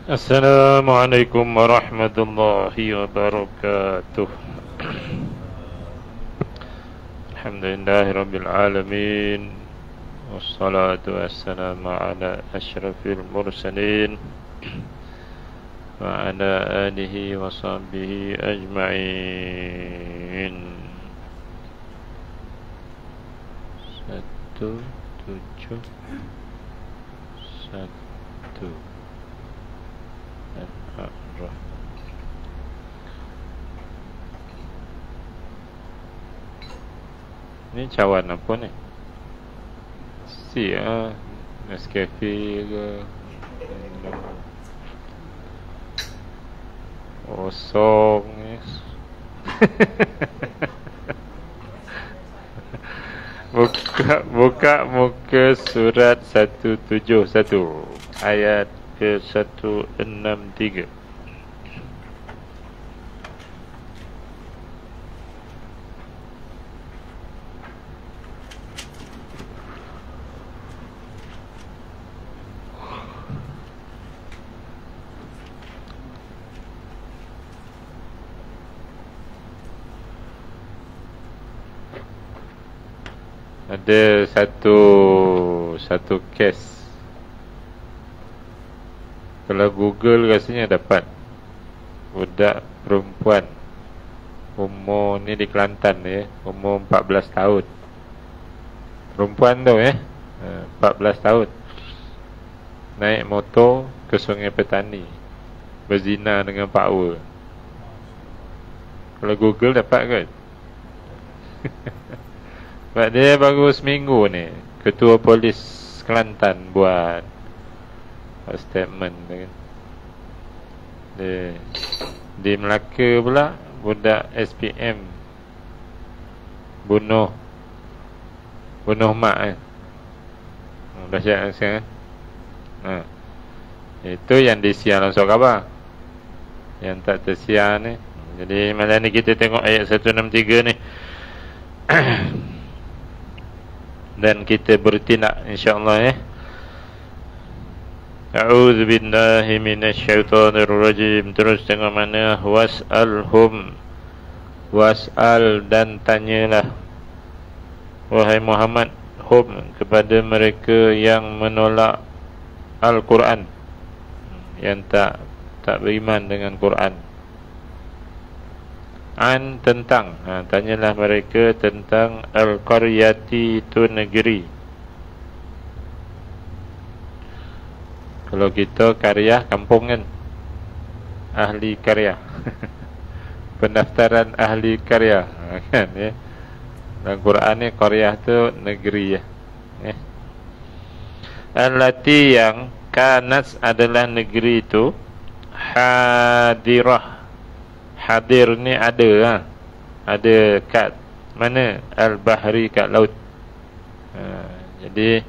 Assalamualaikum warahmatullahi wabarakatuh. Alhamdulillahirabbil alamin. Wassalatu wassalamu ala asyrafil mursalin wa ala alihi wa sahbihi ajma'in. Satu tujuh satu. Ni cawan apa ni? Si Nescafe ke? Kosong ni. Buka muka surat 171 ayat ke 163. Ada satu kes. Kalau Google rasanya dapat budak perempuan umur ni di Kelantan ya, umur 14 tahun. Perempuan tu 14 tahun. Naik motor ke Sungai Petani, berzina dengan pakwa. Kalau Google dapat kan? Sebab dia baru seminggu ni Ketua Polis Kelantan buat statement kan. Di Melaka pula budak SPM bunuh mak kan. Dahsyat kan. Itu yang disiar langsung khabar. Yang tak tersiar ni. Jadi malam ni kita tengok ayat 163 ni. Dan kita bertindak insya-Allah A'udzu billahi minasyaitonir rajim. Terus tengok mana was'al dan tanyalah wahai Muhammad kepada mereka yang menolak Al-Quran, yang tak beriman dengan Quran. Tentang tanyalah mereka tentang Al-Qaryati, itu negeri. Kalau kita karya kampung kan, ahli karya. Pendaftaran ahli karya kan ya. Dalam Quran ni Qaryah tu negeri ya. Allati, yang kanas adalah negeri itu hadirah. Hadir ni ada ada kat mana? Al-Bahri, kat laut. Jadi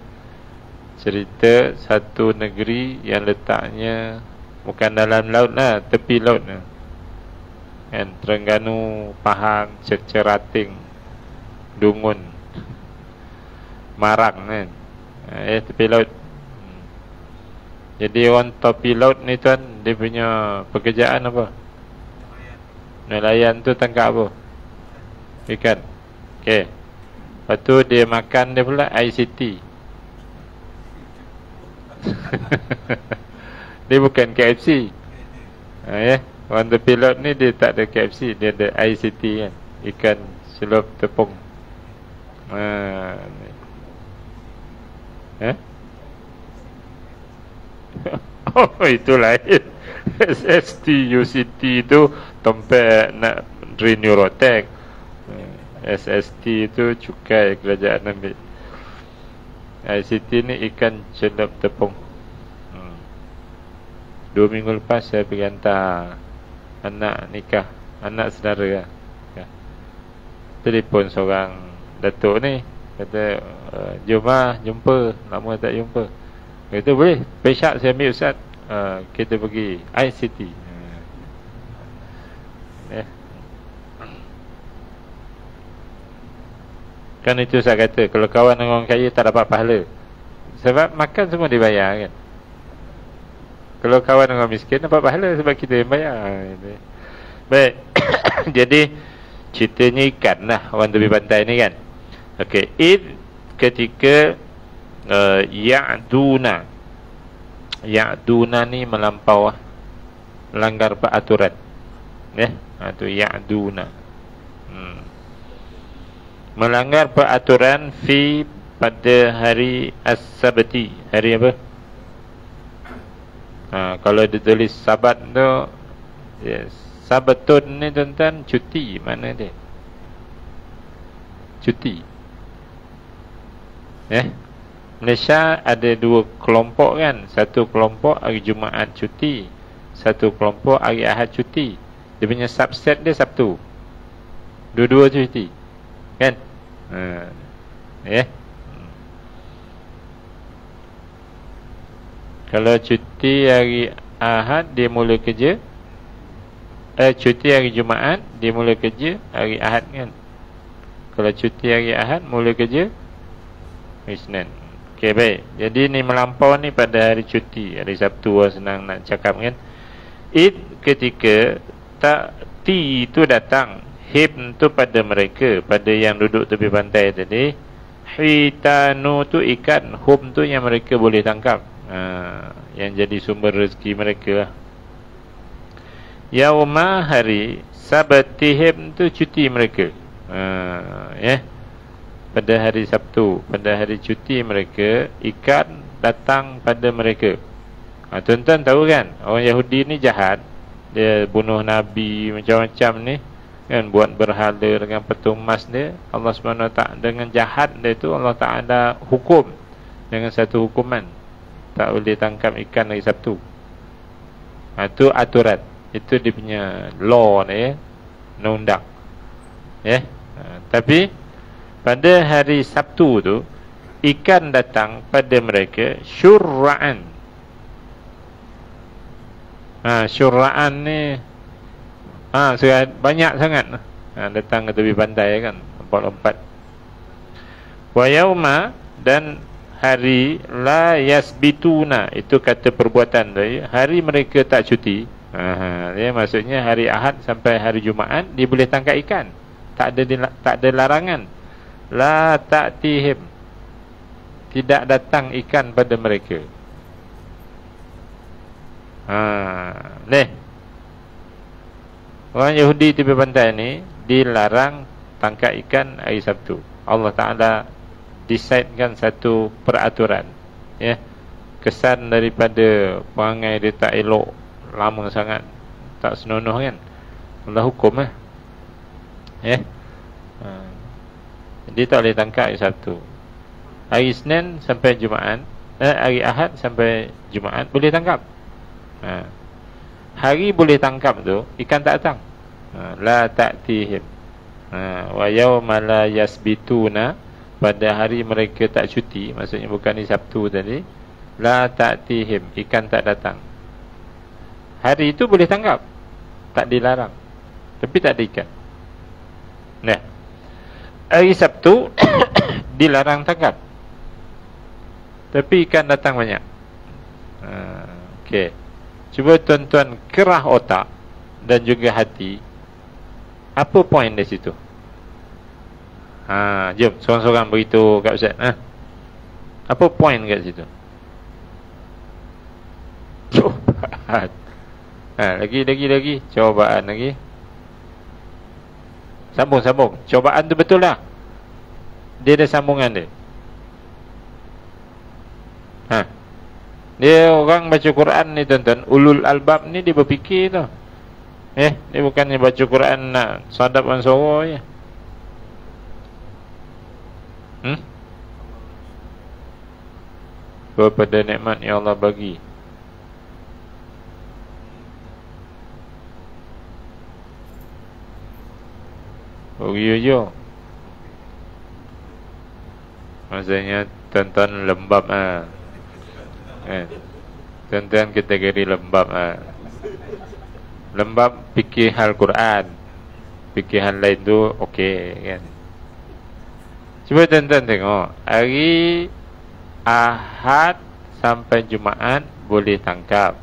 cerita satu negeri yang letaknya bukan dalam laut lah, tepi laut lah kan. Terengganu, Pahang, Cerating, Dungun, Marang kan. Tepi laut. Jadi orang tepi laut ni tuan, dia punya pekerjaan apa? Nelayan tu tangkap apa? Ikan. Okey. Lepas tu dia makan dia pula ICT. Dia bukan KFC. Orang tepi laut ni dia tak ada KFC, dia ada ICT kan. Ikan selup tepung. Oh, itu lain. SST UCT tu tempat nak Reneurotech. SST itu cukai kerajaan ambil. ICT ni ikan celup tepung. 2 minggu lepas saya pergi hantar anak nikah, anak saudara lah. Telefon seorang datuk ni, kata jom jumpa, lama tak jumpa. Kata boleh, pesyak saya ambil Ustaz. Kita pergi ICT. Kan itu saya kata, kalau kawan dengan orang kaya tak dapat pahala. Sebab makan semua dibayar kan. Kalau kawan orang miskin dapat pahala sebab kita yang bayar. Baik. Jadi ceritanya ikan lah orang tepi pantai ni kan. Okey, id ketika ya'duna. Ya'duna ni melampau, melanggar peraturan. Ya, itu ya'duna. Melanggar peraturan fi pada hari as-sabti. Hari apa? Kalau ditulis sabat tu, yes, sabatun ni tuan-tuan cuti. Mana dia? Cuti. Malaysia ada dua kelompok kan. Satu kelompok hari Jumaat cuti, satu kelompok hari Ahad cuti. Dia punya subset dia Sabtu. Dua-dua cuti kan. Kalau cuti hari Ahad dia mula kerja, cuti hari Jumaat dia mula kerja hari Ahad kan. Kalau cuti hari Ahad mula kerja hari Isnin. Okey, baik. Jadi ni melampau ni pada hari cuti, hari Sabtu lah, senang nak cakap kan. Id ketika ti itu datang, him tu pada mereka, pada yang duduk tepi pantai tadi. Hitanu tu ikan, hum tu yang mereka boleh tangkap, yang jadi sumber rezeki mereka lah. Yauma hari sabatihim tu cuti mereka. Pada hari Sabtu, pada hari cuti mereka, ikan datang pada mereka. Tuan-tuan tahu kan, orang Yahudi ni jahat. Dia bunuh Nabi macam-macam ni kan, buat berhala dengan petung emas dia. Allah SWT dengan jahat dia tu, Allah Ta'ala hukum dengan satu hukuman, tak boleh tangkap ikan hari Sabtu. Itu aturan, itu dia punya law ni, undang. Tapi pada hari Sabtu tu ikan datang pada mereka syurra'an. Syurra'an ni banyak sangat datang ke tepi pantai kan, lompat-lompat. Wa yauma, dan hari la yasbituna, itu kata perbuatan tadi, hari mereka tak cuti. Maksudnya hari Ahad sampai hari Jumaat dia boleh tangkap ikan, tak ada larangan. La ta'tihim, tidak datang ikan pada mereka. Orang Yahudi tepi pantai ni dilarang tangkap ikan hari Sabtu. Allah Ta'ala desidekan satu peraturan, kesan daripada perangai dia tak elok, lama sangat, tak senonoh kan, Allah hukum dia tak boleh tangkap hari Sabtu. Hari Isnin sampai Jumaat, hari Ahad sampai Jumaat boleh tangkap. Hari boleh tangkap tu ikan tak datang. La ta'tihim. Wa yawma la yasbituna, pada hari mereka tak cuti, maksudnya bukan hari Sabtu tadi. La ta'tihim, ikan tak datang. Hari itu boleh tangkap, tak dilarang, tapi tak ada ikan. Hari Sabtu dilarang tangkap, tapi ikan datang banyak. Okey, cuba tuan-tuan kerah otak dan juga hati, apa poin di situ? Jom seorang-seorang beritahu kat Ustaz. Apa poin kat situ? Cobaan. Lagi cobaan lagi. Sambung. Cobaan tu betul lah, dia ada sambungan dia. Dia orang baca Quran ni tuan-tuan, ulul albab ni dia berfikir tau. Dia bukannya baca Quran nak sadap dan suara je. Kepada nikmat yang Allah bagi. Yo. Maksudnya tuan-tuan lembab tuan-tuan kategori lembab lembab fikir hal Quran, fikir hal lain tu okey kan. Cuba tuan-tuan tengok, hari Ahad sampai Jumaat boleh tangkap,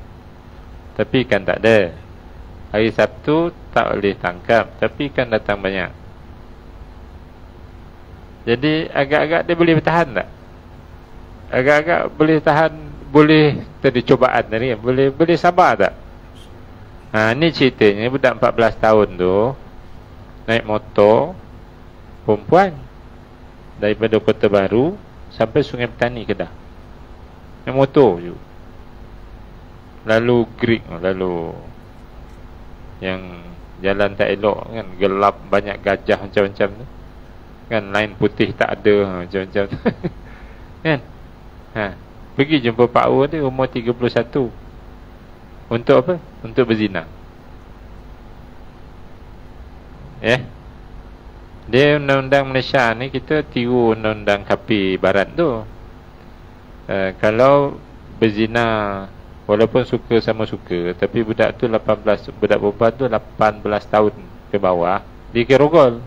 tapi ikan tak ada. Hari Sabtu tak boleh tangkap, tapi ikan datang banyak. Jadi agak-agak dia boleh bertahan tak? Agak-agak boleh tahan, boleh tadi cobaan tadi, boleh sabar tak? Ni ceritanya budak 14 tahun tu naik motor perempuan daripada Kota Baru sampai Sungai Petani, Kedah. Naik motor je. Lalu Greek, lalu yang jalan tak elok kan, gelap, banyak gajah macam-macam tu kan, lain putih tak ada macam-macam tu kan. Pergi jumpa Pak Wu dia umur 31. Untuk apa? Untuk berzina. Dia undang-undang Malaysia ni, kita tiru undang-undang KP Barat tu. Kalau berzina, walaupun suka sama suka, tapi budak tu 18, budak perempuan tu 18 tahun ke bawah, dia kira rogol.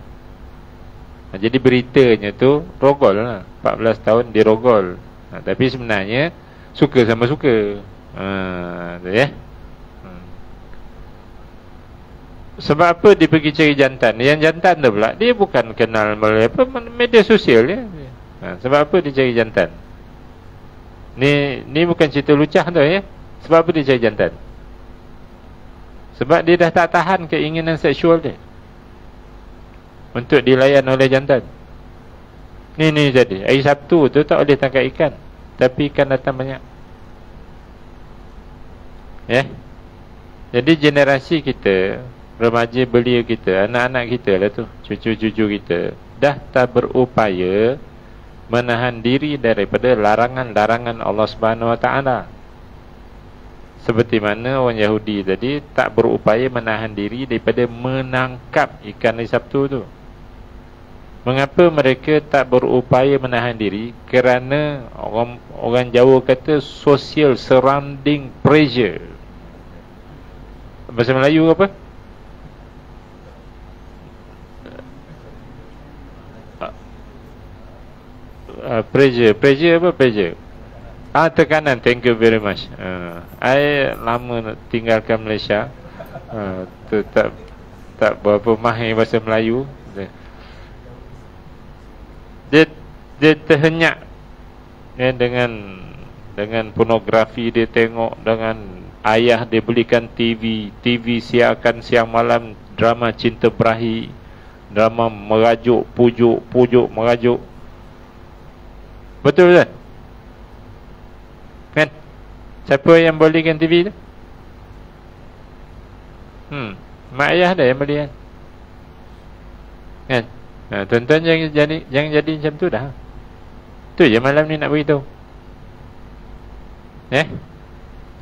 Jadi beritanya tu rogol lah, 14 tahun dia rogol. Tapi sebenarnya suka sama suka. Sebab apa dia pergi cari jantan? Yang jantan tu pula dia bukan kenal melalui apa, media sosial ya. Sebab apa dia cari jantan? Ni bukan cerita lucah tu ya. Sebab apa dia cari jantan? Sebab dia dah tak tahan keinginan seksual dia untuk dilayan oleh jantan. Ni jadi hari Sabtu tu tak boleh tangkap ikan, tapi ikan datang banyak. Jadi generasi kita, remaja belia kita, anak-anak kita lah tu, cucu-cucu kita, dah tak berupaya menahan diri daripada larangan-larangan Allah Subhanahu Wa Taala. Seperti mana orang Yahudi tadi tak berupaya menahan diri daripada menangkap ikan hari Sabtu tu. Mengapa mereka tak berupaya menahan diri? Kerana orang Jawa kata social surrounding pressure. Bahasa Melayu apa? Pressure apa? Pressure. Tekanan. Thank you very much. I lama nak tinggalkan Malaysia. Tak berapa mahir bahasa Melayu. Dia terhenyak dengan pornografi dia tengok, dengan ayah dia belikan TV siarkan siang malam drama cinta berahi, drama merajuk, pujuk merajuk. Betul tak? Kan? Siapa yang belikan TV tu? Mak ayah dia yang beli kan? Tuan-tuan jangan jadi macam tu dah. Tu je malam ni nak beritahu.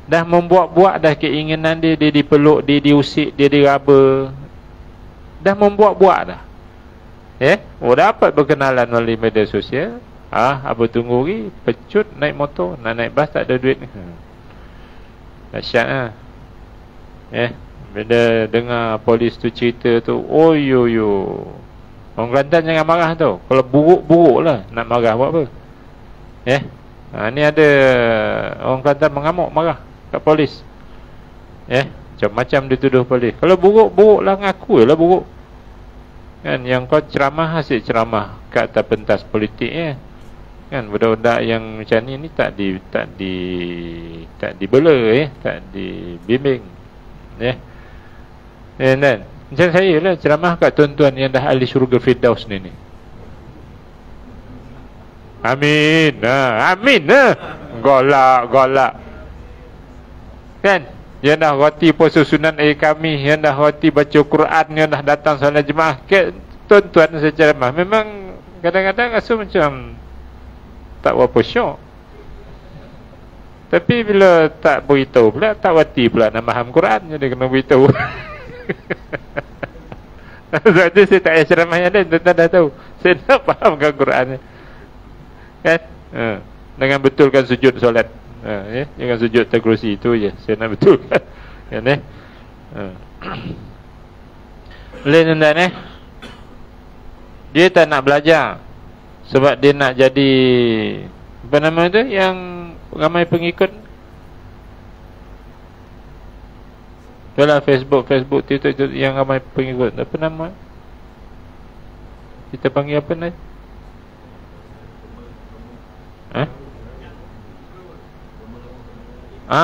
Dah membuat-buat dah keinginan dia dipeluk, dia diusik, dia diraba. Dah membuat-buat dah. Dapat berkenalan melalui media sosial. Apa tunggu lagi? Pecut naik motor, nak naik bas tak ada duit. Dahsyat lah. Bila dengar polis tu cerita tu, orang Kelantan jangan marah tau. Kalau buruk-buruk lah nak marah buat apa? Ni ada orang Kelantan mengamuk marah kat polis. Macam-macam dituduh polis. Kalau buruk-buruk lah, ngaku je lah buruk. Kan, yang kau ceramah asyik ceramah kat atas pentas politik kan, budak-budak yang macam ni tak dibela tak dibimbing. Dan macam saya lah ceramah kat tuan-tuan yang dah ahli syurga Firdaus ni. Amin. Amin. Golak. Kan? Yang dah roti puasa sunat kami, yang dah roti baca Quran, yang dah datang solat jemaah. Tuan-tuan saya ceramah, memang kadang-kadang rasa macam tak berapa syok. Tapi bila tak beritahu pula, tak roti pula nak faham Quran, jadi kena beritahu. Sebab tu saya tak payah ceramah yang lain. Tuan-tuan dah tahu saya nak fahamkan Quran kan? Dengan betulkan sujud solat. Jangan sujud terkerusi. Itu je saya nak betulkan kan, boleh tuan-tuan dia tak nak belajar sebab dia nak jadi apa nama tu yang ramai pengikut. Itulah Facebook, Twitter yang ramai pengikut. Apa nama? Kita panggil apa ni?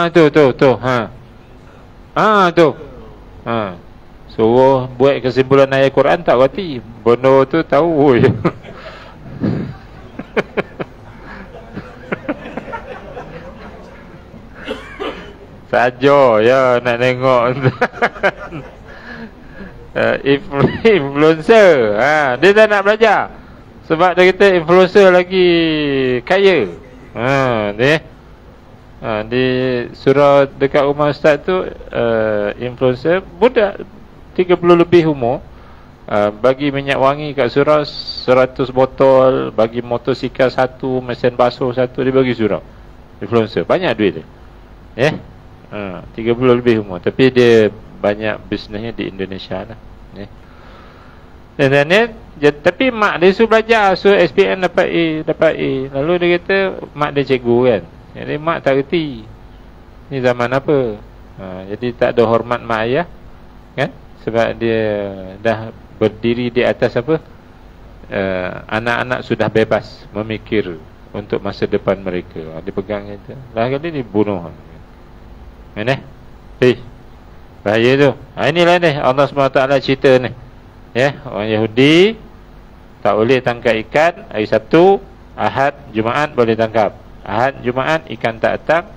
Tu. Tu. Suruh buat kesimpulan ayat Quran tak reti. Bono tu tahu je. Saja ya nak tengok. Influencer. Dia tak nak belajar. Sebab dia kata influencer lagi kaya. Di surau dekat rumah ustaz tu, influencer budak 30 lebih umur, bagi minyak wangi kat surau 100 botol, bagi motosikal satu, mesin basuh satu, dia bagi surau. Influencer banyak duit dia. 30 lebih umur, tapi dia banyak bisnesnya di Indonesia lah. Dan tapi mak dia suruh belajar, suruh SPM dapat A. Lalu dia kata mak dia cikgu kan. Jadi mak tak reti ni zaman apa. Jadi tak ada hormat mak ayah kan, sebab dia dah berdiri di atas apa, anak-anak sudah bebas memikir untuk masa depan mereka. Dia pegang itu, lah kali dibunuh. Bahaya tu. Inilah ni Allah SWT cerita ni. Orang Yahudi tak boleh tangkap ikan hari Sabtu, Ahad, Jumaat boleh tangkap. Ahad, Jumaat ikan tak datang.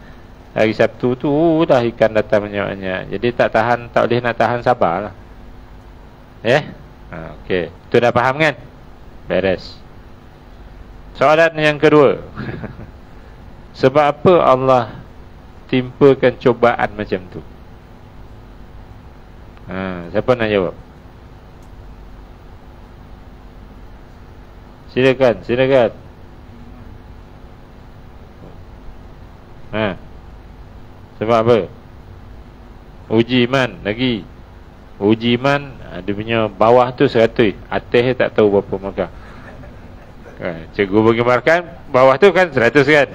Hari Sabtu tu dah ikan datang banyak-banyak. Jadi tak boleh nak tahan, sabarlah. Okey, tu dah faham kan? Beres. Soalan yang kedua. Sebab apa Allah timpakan cubaan macam tu? Siapa nak jawab? Silakan. Sebab apa? Uji iman lagi. Uji iman, dia punya bawah tu 100, atas tak tahu berapa markah. Cikgu bagi markah, bawah tu kan 100 kan.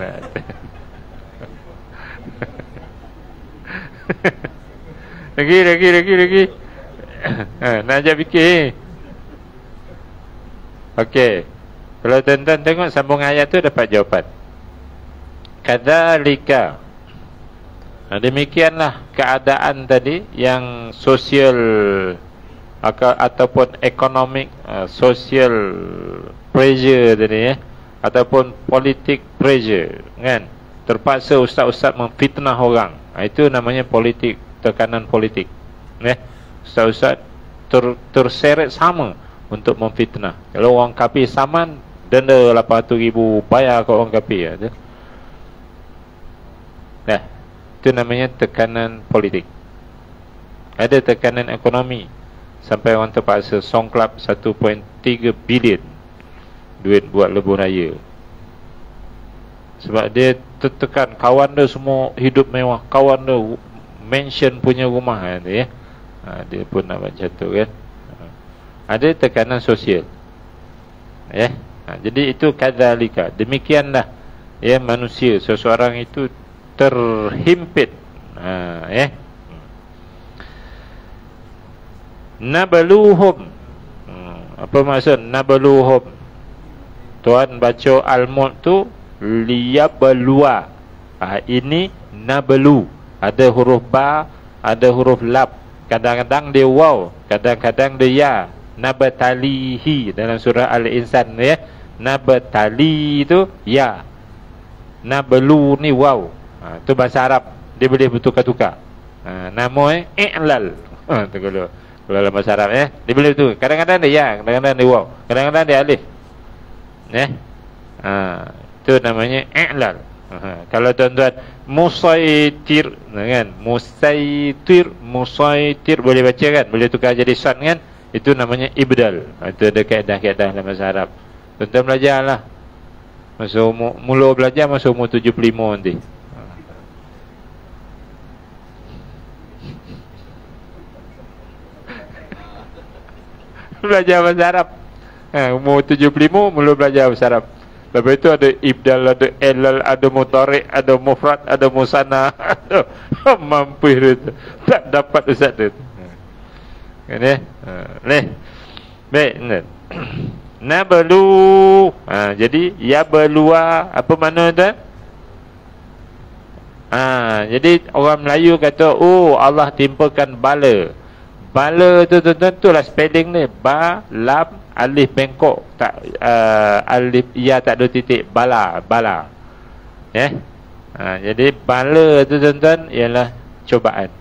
Lagi. Nak ajak fikir. Okey. Kalau tuan-tuan tengok sambung ayat tu dapat jawapan. Kadzalika. Demikianlah keadaan tadi yang sosial ataupun economic, social pressure tadi ataupun politik pressure kan. Terpaksa ustaz-ustaz memfitnah orang. Itu namanya politik, tekanan politik. Ustaz-ustaz terseret sama untuk memfitnah. Kalau orang kafir saman, denda 800,000 bayar ke orang kafir. Itu namanya tekanan politik. Ada tekanan ekonomi, sampai orang terpaksa songklap 1.3 bilion duit buat lebuh raya. Sebab dia tertekan, kawan dia semua hidup mewah, kawan dia mansion punya rumah dia pun nak macam tu kan. Ada tekanan sosial. Jadi itu kadzalika, demikianlah manusia, seseorang itu terhimpit. Nabaluhum. Apa maksud nabaluhum? Tuan baca al-mulk tu liyabalua. Ini nabalu. Ada huruf ba, ada huruf lab. Kadang-kadang dia waw, kadang-kadang dia ya. Nabatalihi dalam surah Al-Insan Nabatali itu ya. Nabalu ni waw. Itu bahasa Arab, dia boleh bertukar-tukar. Nama i'lal. Tu kalau dalam bahasa Arab dia boleh tu. Kadang-kadang dia ya, kadang-kadang dia waw, kadang-kadang dia alif. Itu namanya i'lal. Kalau tuan-tuan musaitir kan, musaitir boleh baca kan, boleh tukar jadi sad kan, itu namanya ibdal. Itu ada kaedah-kaedah dalam bahasa Arab. Tuan-tuan belajarlah. Masa mula belajar masa umur 75 nanti. Belajar bahasa Arab. Umur 75 mula belajar bahasa Arab. Lepas itu ada ibdal, ada ilal, ada mutarik, ada mufrad, ada musanna, ada mampir itu. Tak dapat ustaz tu. Kan ya? Baik, nablu. Jadi ya belua apa makna tu? Jadi orang Melayu kata, oh Allah timpakan bala. Bala tu tentulah spelling ni, ba lam alif bengkok, tak alif ya tak ada titik, bala. Jadi bala tu tuan-tuan ialah cubaan,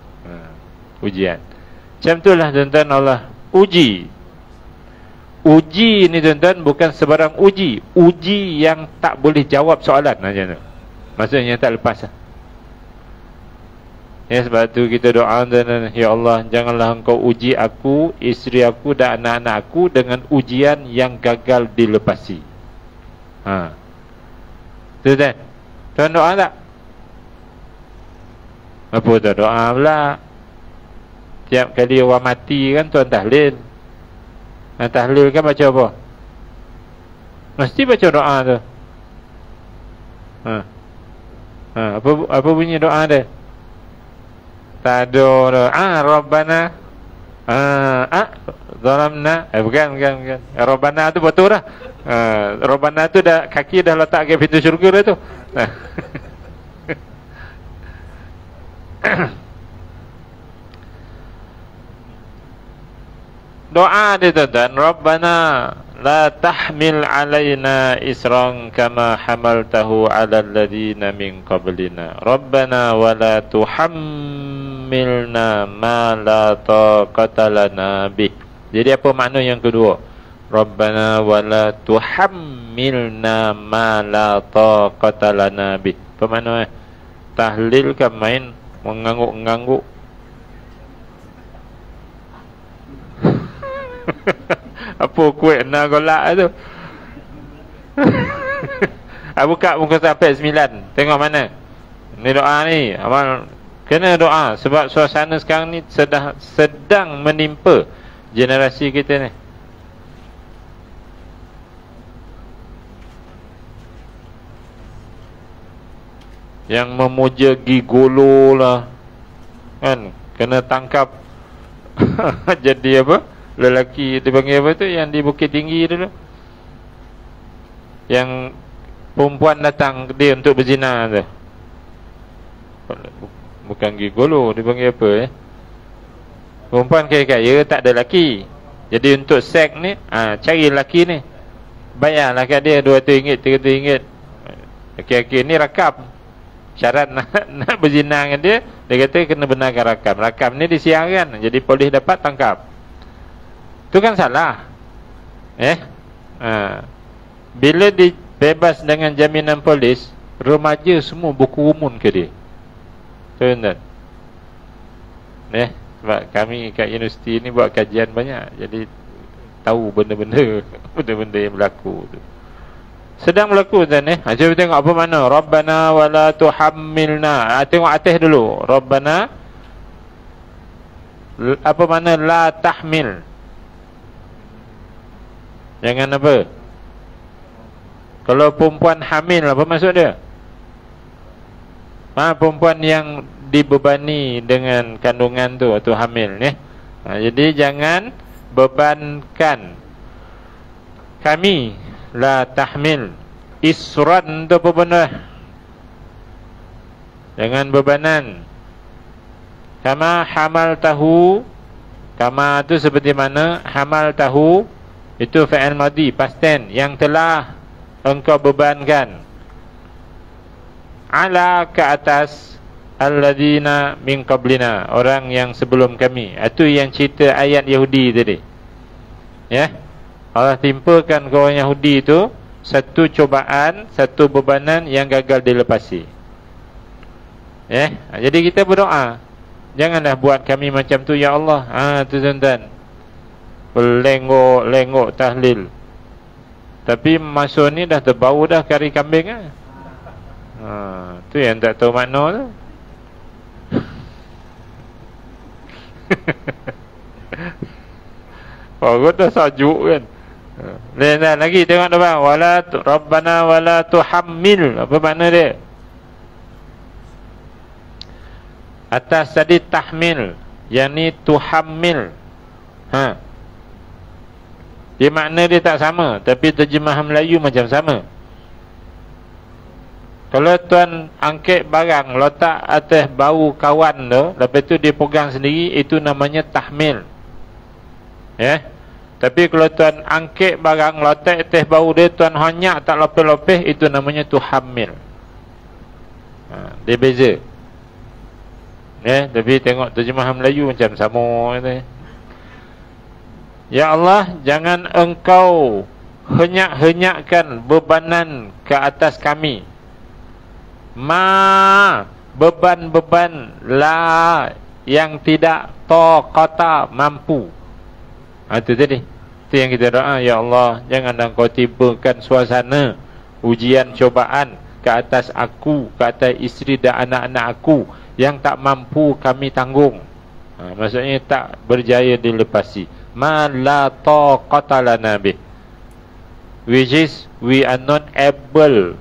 ujian. Macam itulah tuan-tuan Allah uji. Uji ni tuan-tuan bukan sebarang uji. Uji yang tak boleh jawab soalan macam tu. Maksudnya tak lepas. Ya, sebab tu kita doa, ya Allah, janganlah engkau uji aku, isteri aku dan anak-anak aku dengan ujian yang gagal dilepasi. Tuan-tuan, tuan doa tak? Apa tu doa pula? Tiap kali orang mati kan tuan tahlil. Tahlil kan baca apa? Mesti baca doa tu. Apa bunyi doa dia? Tak ada. Rabbana zalamna. Bukan. Rabbana tu betul dah. Rabbana tu dah, kaki dah letak ke pintu syurga dah tu. Doa dia tuan-tuan, Rabbana la tahmil alaina isran kama hamaltahu ala alladhina min qablina. Rabbana wa la tuhammilna ma la taqata lana bih. Jadi apa makna yang kedua? Rabbana wa la tuhammilna ma la taqata lana bih. Apa makna? Tahlil kan main mengangguk-angguk. Apa kuih nak golak tu? Buka muka sampai 9. Tengok mana. Ni doa ni. Amal kena doa sebab suasana sekarang ni sedang menimpa generasi kita ni. Yang memuja gigolo lah. Kan? Kena tangkap. Jadi apa? Lelaki dipanggil apa tu yang di Bukit Tinggi dulu, yang perempuan datang dia untuk berzina tu, bukan gigolo, dipanggil apa perempuan kaya-kaya tak ada lelaki. Jadi untuk seks ni cari lelaki ni, bayarlah kat dia RM200, RM300. Lelaki-lelaki ni rakam. Syarat nak berzina dengan dia, dia kata kena benarkan rakam. Rakam ni disiarkan, jadi polis dapat tangkap. Itu kan salah. Bila dibebas dengan jaminan polis, remaja semua berkerumun ke dia. Tuan-tuan. Sebab kami kat universiti ni buat kajian banyak, jadi tahu benda-benda yang berlaku tu. Sedang berlaku tuan Cuba tengok apa mana. Rabbana wala tuhammilna. Tengok atas dulu. Rabbana apa mana la tahmil. Jangan apa? Kalau perempuan hamil, apa maksud dia? Perempuan yang dibebani dengan kandungan tu atau hamil ni. Jadi jangan bebankan kami. La tahmil isran tu apa benda? Jangan bebanan. Kama hamal tahu. Kama tu seperti mana? Hamal tahu itu fa'il madhi, past tense, yang telah engkau bebankan ala ke atas alladzina min qablina, orang yang sebelum kami. Itu yang cerita ayat Yahudi tadi. Allah timpakan ke orang Yahudi itu satu cubaan, satu bebanan yang gagal dilepasi. Jadi kita berdoa, janganlah buat kami macam tu ya Allah. Tu tuan-tuan, lengok tahlil, tapi masuk ni dah terbau dah kari kambing tu yang tak tahu makna tu. Orang dah sajuk kan. Dan lagi tengok depan, Rabbana wala tuhammil. Apa makna dia? Atas tadi tahmil, yang ni tuhammil. Dia makna dia tak sama, tapi terjemahan Melayu macam sama. Kalau tuan angkat barang, letak atas bahu kawan tu, lepas tu dia pegang sendiri, itu namanya tahmil. Tapi kalau tuan angkat barang, letak atas bahu dia, tuan honyak tak lopeh-lopeh, itu namanya tuhammil. Dia beza. Tapi tengok terjemahan Melayu macam sama. Ya Allah, jangan engkau henyak-henyakkan bebanan ke atas kami. Beban-beban la yang tidak taqata mampu. Itu tadi. Itu yang kita doa, ya Allah, jangan engkau tibakan suasana ujian cobaan ke atas aku, ke atas isteri dan anak-anak aku yang tak mampu kami tanggung. Maksudnya tak berjaya dilepasi. Ma la taqata lana bih, which is we are not able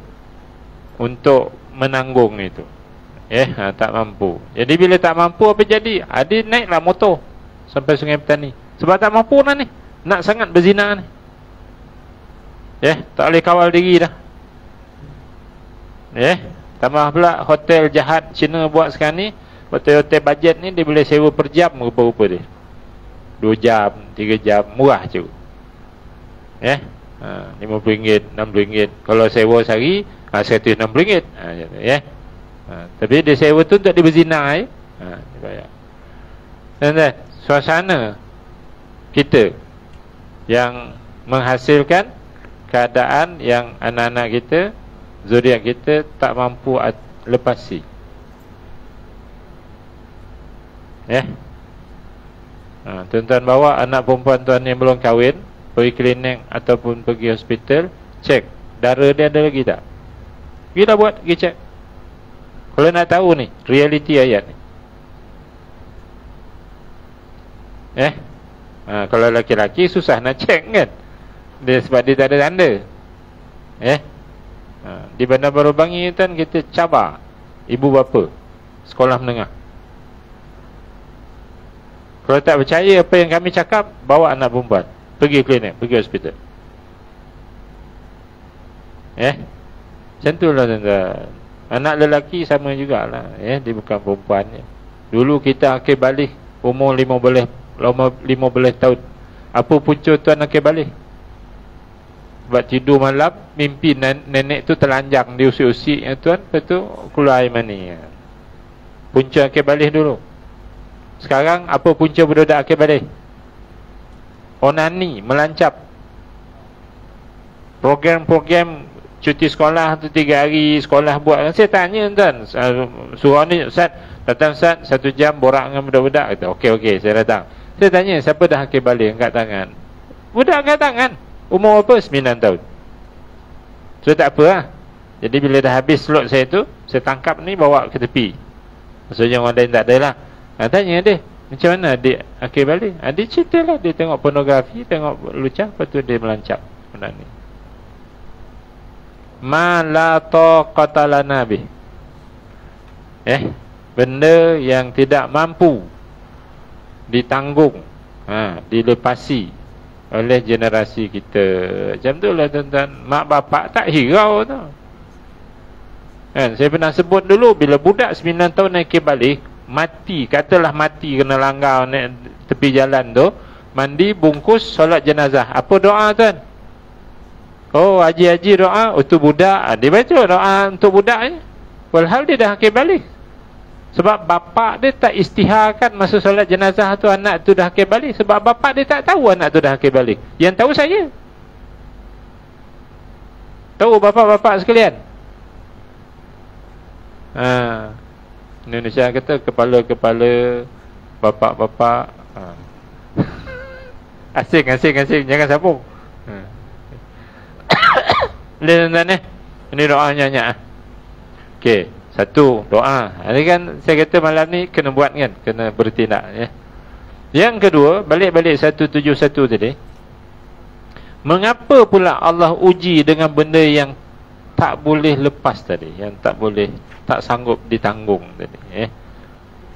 untuk menanggung itu. Tak mampu. Jadi bila tak mampu, apa jadi? Dia naiklah motor sampai Sungai Petani. Sebab tak mampu lah ni, nak sangat berzina ni. Tak boleh kawal diri dah. Tambah pula hotel jahat Cina buat sekarang ni, hotel-hotel bajet ni, dia boleh sewa per jam rupa-rupa dia. 2 jam, 3 jam, murah je. RM50, RM60. Kalau sewa sehari, RM160. Tapi dia sewa tu untuk dia berzina. Dia bayar. Dan suasana kita yang menghasilkan keadaan yang anak-anak kita, zuriat kita tak mampu lepasi. Tuan-tuan bawa anak perempuan tuan yang belum kahwin pergi klinik ataupun pergi hospital, cek darah dia ada lagi tak. Pergilah buat, pergi cek. Kalau nak tahu ni realiti ayat ni. Kalau laki-laki susah nak cek kan, dia sebab dia tak ada tanda. Di Bandar Baru Bangi kan kita cabar ibu bapa sekolah menengah. Kalau tak percaya apa yang kami cakap, bawa anak perempuan pergi klinik, pergi hospital. Macam tu lah tuan-tuan. Anak lelaki sama jugalah. Dia bukan perempuan. Dulu kita akhir balik umur 15 tahun. Apa punca tuan akhir balik? Sebab tidur malam, mimpi nenek tu telanjang di usik-usik tuan, lepas tu keluar air mani. Punca akhir balik dulu. Sekarang apa punca budak akhir balik? Onani, melancap. Program-program cuti sekolah tu 3 hari sekolah buat. Saya tanya tuan, surau ni Ustaz, datang Ustaz 1 jam borak dengan budak-budak. Kata okey saya datang. Saya tanya siapa dah akhir balik angkat tangan. Budak angkat tangan. Umur apa? 9 tahun. So tak apa lah. Jadi bila dah habis slot saya tu, saya tangkap ni bawa ke tepi. Maksudnya orang lain tak ada lah. Tanya dia, macam mana adik akhir balik? Dia cerita lah, dia tengok pornografi, tengok lucah, lepas tu dia melancap. Benda ni ma la taqata lana bih. Benda yang tidak mampu ditanggung, dilepasi oleh generasi kita. Macam tu lah tuan-tuan. Mak bapak tak hirau tu. Saya pernah sebut dulu, bila budak 9 tahun naik balik, mati, katalah mati kena langgar naik tepi jalan tu, mandi, bungkus, solat jenazah. Apa doa tuan? Haji-haji doa untuk budak. Dia baca doa untuk budak ni, walhal dia dah akhir balik. Sebab bapak dia tak istiharkan masa solat jenazah tu anak tu dah akhir balik. Sebab bapak dia tak tahu anak tu dah akhir balik. Yang tahu saya. Tahu bapak-bapak sekalian? Indonesia kata kepala-kepala bapak-bapak. Asing, jangan sambung. Boleh tuan-tuan ini doa nyanyi. Okey, satu doa. Ini kan saya kata malam ni kena buat kan, kena bertindak. Yang kedua, balik 171 tadi. Mengapa pula Allah uji dengan benda yang tak boleh lepas tadi, yang tak sanggup ditanggung tadi?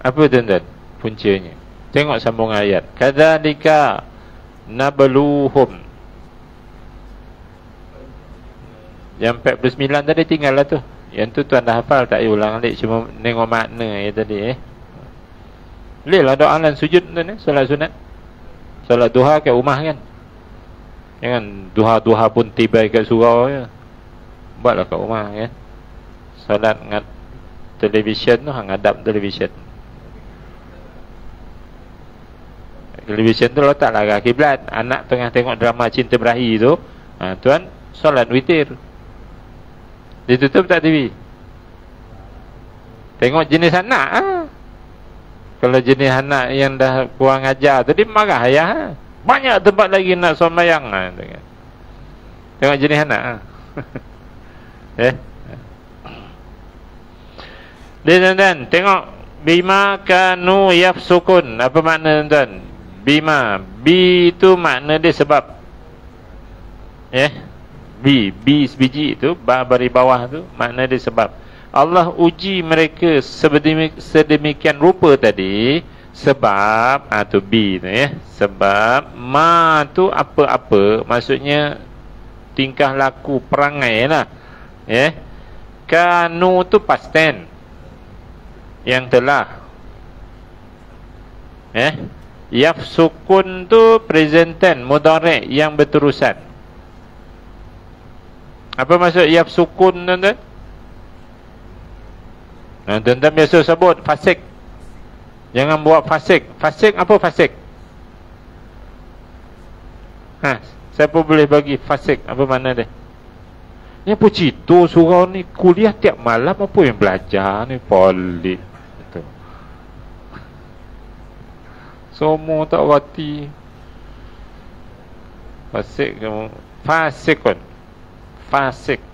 Apa tuan-tuan puncanya? Tengok sambung ayat. Kadzalika nabluhum. Yang 49 tadi tinggallah tu. Yang tu tuan dah hafal, tak payah ulang alik, cuma tengok makna je tadi. Boleh lah doa dan sujud tuan, solat sunat. Solat duha kat rumah kan. Jangan duha-duha pun tiba kat surau je. Buatlah kat rumah kan. Solat ngat televisyen tu, ngadap televisyen. Televisyen tu letaklah arah kiblat. Anak tengah tengok drama cinta berahi tu, tuan solat witir. Ditutup tak TV? Tengok jenis anak. Kalau jenis anak yang dah kurang ajar tu, dia marah ayah. Banyak tempat lagi nak sembahyang. Tengok jenis anak. Dan tengok bima kanu yafsukun. Apa makna tuan? Bima, bi tu makna dia sebab. Bi sebiji tu, bari bawah tu, makna dia sebab. Allah uji mereka sedemikian rupa tadi sebab tu bi tu sebab ma tu apa-apa, maksudnya tingkah laku, perangai lah. Kanu tu past tense, yang telah. Yafsukun tu present tense, mudhari' yang berterusan. Apa maksud yafsukun tuan-tuan? Tuan-tuan biasa sebut fasik. Jangan buat fasik. Fasik apa fasik? Siapa boleh bagi fasik? Apa makna dia? Ni apa cerita surau ni? Kuliah tiap malam apa yang belajar ni? Polik. Betul. Semua tak rati. Fasik kamu. Fasikun. Fasik.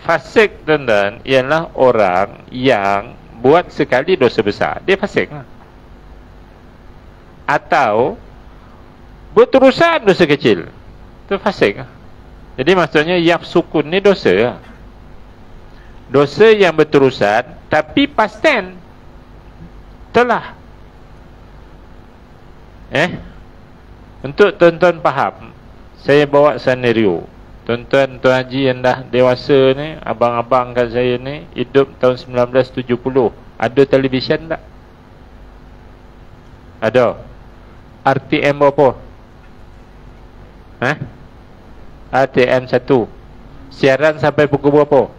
Fasik tuan-tuan ialah orang yang buat sekali dosa besar, dia fasik lah. Atau berterusan dosa kecil, itu fasik lah. Jadi maksudnya yafsukun ni dosa lah. Dosa yang berterusan tapi past tense, telah. Untuk tuan-tuan faham, saya bawa senario. Tuan-tuan, Tuan Haji yang dah dewasa ni, abang-abang kat saya ni, hidup tahun 1970. Ada televisyen tak? Ada. RTM berapa? RTM 1. Siaran sampai pukul berapa?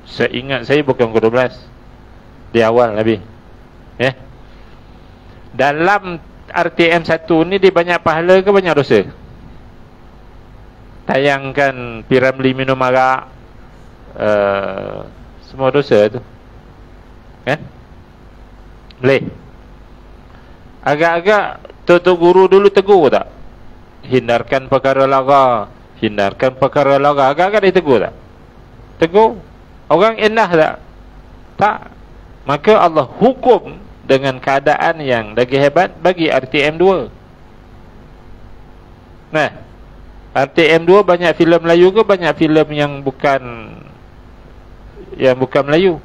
Seingat saya bukan pukul 12. Di awal lebih. Dalam RTM 1 ni dia banyak pahala ke banyak dosa? Tayangkan Piramli minum arak, semua dosa tu kan? Boleh. Agak-agak Tok Guru dulu tegur tak? Hindarkan perkara lara, hindarkan perkara lara. Agak-agak dia tegur tak? Tegur. Orang indah tak? Tak. Maka Allah hukum dengan keadaan yang lagi hebat bagi RTM 2. RTM 2 banyak filem Melayu ke banyak filem yang bukan Melayu?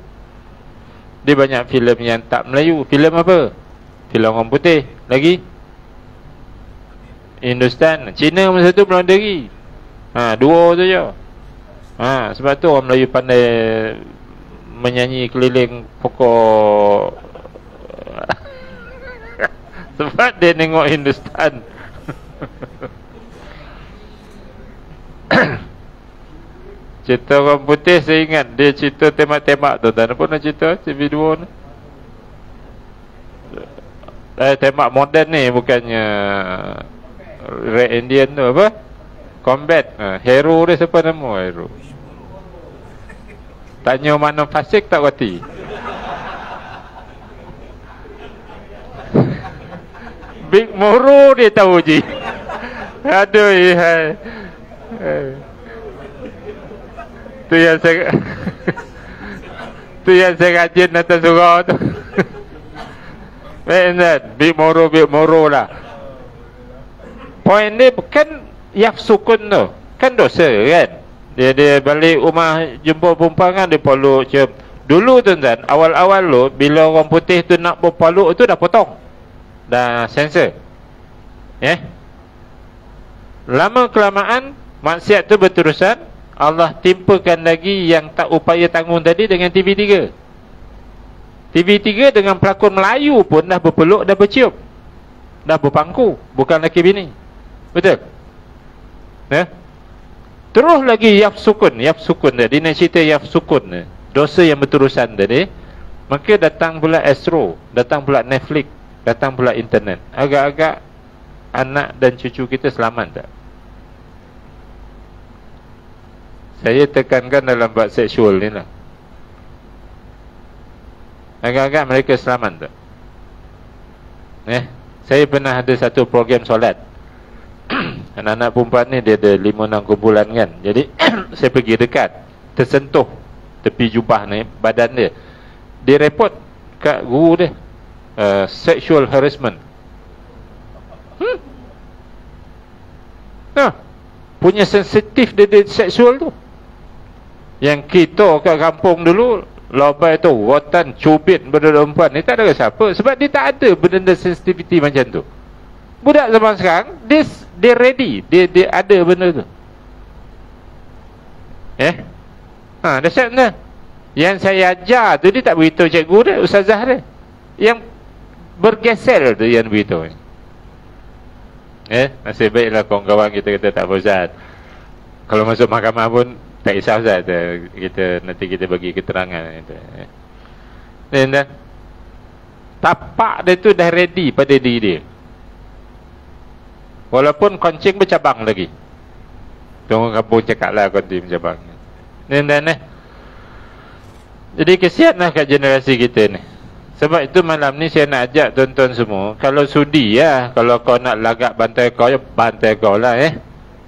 Dia banyak filem yang tak Melayu. Filem apa? Filem orang putih. Lagi Hindustan, Cina masa tu belum ada lagi. Dua tu je. Sebab tu orang Melayu pandai menyanyi keliling pokok. Sebab dia tengok Hindustan. Cerita orang putih saya ingat dia cerita tembak-tembak tu. Tak ada pun nak cerita TV2 ni. Tembak moden ni bukannya Red Indian tu apa? Combat. Hero dia siapa nama hero? Tanya mana fasik tak reti. Big Moro dia tahu je. Aduh, tu yang saya tu yang saya rajin atas surau tu. Bik moro lah. Poin dia bukan yafsukun tu, kan dosa kan. Dia balik rumah jumpa perempuan kan, dia peluk cium. Dulu tuan-tuan, awal-awal lu bila orang putih tu nak berpeluk tu dah potong, dah sensor. Lama kelamaan maksiat tu berterusan, Allah timpakan lagi yang tak upaya tanggung tadi dengan TV3. TV3 dengan pelakon Melayu pun dah berpeluk, dah bercium, dah berpangku, bukan laki bini. Betul? Terus lagi yafsukun tadi, nak cerita yafsukun, dosa yang berterusan tadi. Maka datang pula Astro, datang pula Netflix, datang pula internet. Agak-agak anak dan cucu kita selamat tak? Saya tekankan dalam bab seksual ni lah. Agak-agak mereka selamat tak? Saya pernah ada satu program solat. Anak-anak perempuan ni dia ada 5-6 kumpulan kan. Jadi saya pergi dekat, tersentuh tepi jubah ni, badan dia. Dia report kat guru dia, sexual harassment. Punya sensitif dia seksual tu. Yang kita kat kampung dulu, lobai tu rotan cubit benda perempuan ni tak ada siapa, sebab dia tak ada benda sensitivity macam tu. Budak zaman sekarang dia ready, dia ada benda tu. Dahsyat dah. Yang saya ajar tu dia tak beritahu cikgu dia, ustazah dia. Yang bergesel tu yang beritahu. Nasib baiklah kawan-kawan kita kata tak apa Ustaz. Kalau masuk mahkamah pun tak kisah Ustaz, nanti kita bagi keterangan. Dan tapak dia tu dah ready pada diri dia. Walaupun koncing bercabang lagi. Tunggu kampung cakap lah koncing bercabang. Jadi kesianlah kat generasi kita ni. Sebab itu malam ni saya nak ajak tuan-tuan semua, kalau sudi kalau kau nak lagak bantai kau, bantai kau lah.